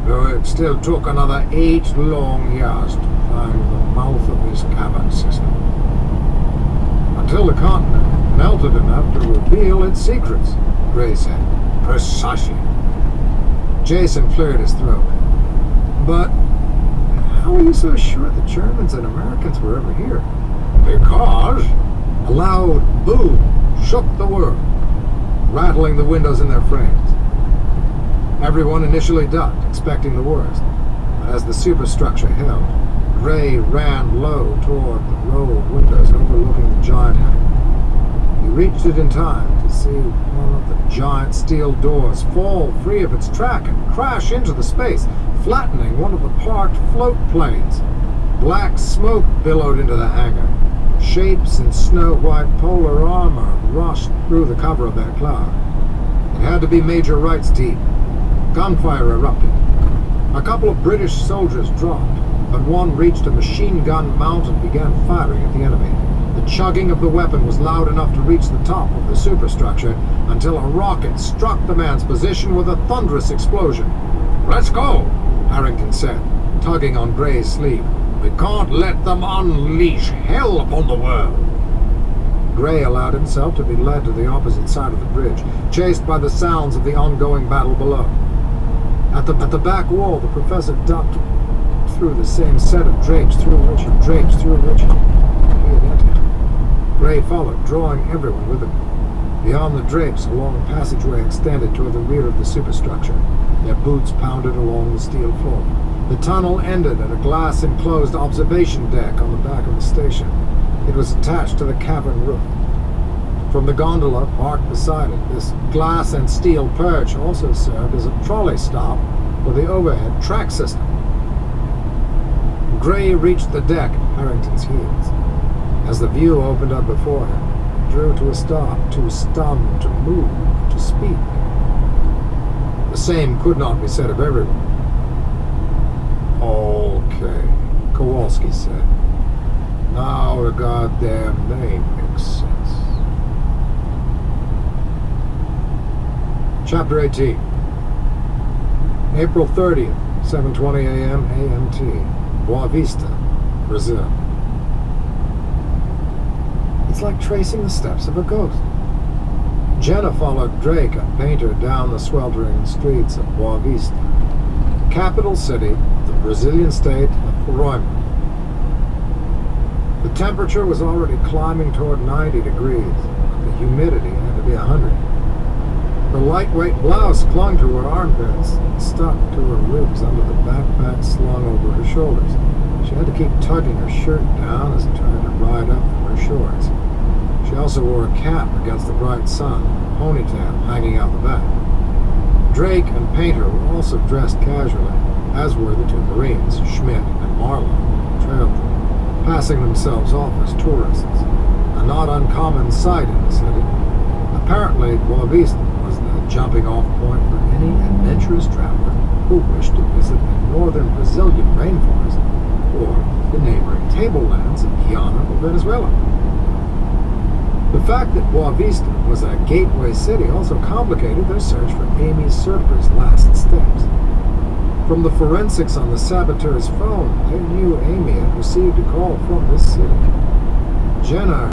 though it still took another 8 long years to find the mouth of this cavern system. Until the continent melted enough to reveal its secrets, Gray said. Precisely. Jason cleared his throat. But how are you so sure the Germans and Americans were ever here? Because a loud boom shook the world, rattling the windows in their frames. Everyone initially ducked, expecting the worst. But as the superstructure held, Gray ran low toward the row of windows overlooking the giant hangar. He reached it in time to see one of the giant steel doors fall free of its track and crash into the space, flattening one of the parked float planes. Black smoke billowed into the hangar. Shapes in snow-white polar armor rushed through the cover of that cloud. It had to be Major Wright's team. Gunfire erupted. A couple of British soldiers dropped, but one reached a machine gun mount and began firing at the enemy. The chugging of the weapon was loud enough to reach the top of the superstructure until a rocket struck the man's position with a thunderous explosion. Let's go, Harrington said, tugging on Gray's sleeve. We can't let them unleash hell upon the world. Gray allowed himself to be led to the opposite side of the bridge, chased by the sounds of the ongoing battle below. At the back wall, the professor ducked through the same set of drapes through which he had entered. Gray followed, drawing everyone with him. Beyond the drapes, a long passageway extended toward the rear of the superstructure. Their boots pounded along the steel floor. The tunnel ended at a glass-enclosed observation deck on the back of the station. It was attached to the cavern roof. From the gondola parked beside it, this glass and steel perch also served as a trolley stop for the overhead track system. Gray reached the deck at Harrington's heels. As the view opened up before him, he drew to a stop, too stunned to move, to speak. The same could not be said of everyone. Okay, Kowalski said. Now the goddamn name makes sense. Chapter 18. April 30th, 7:20 a.m. AMT. Boa Vista, Brazil. It's like tracing the steps of a ghost. Jenna followed Drake and Painter down the sweltering streets of Boa Vista, capital city of the Brazilian state of Roraima. The temperature was already climbing toward 90 degrees, but the humidity had to be 100. Her lightweight blouse clung to her armpits and stuck to her ribs under the backpack slung over her shoulders. She had to keep tugging her shirt down as it tried to ride up from her shorts. She also wore a cap against the bright sun, a ponytail hanging out the back. Drake and Painter were also dressed casually, as were the two Marines, Schmidt and Marlowe, who trailed them, passing themselves off as tourists, a not uncommon sight in the city. Apparently, Boa Vista was the jumping-off point for any adventurous traveler who wished to visit the northern Brazilian rainforest or the neighboring tablelands of Guyana or Venezuela. The fact that Boa Vista was a gateway city also complicated their search for Amy Serper's last steps. From the forensics on the saboteur's phone, they knew Amy had received a call from this city. Jenna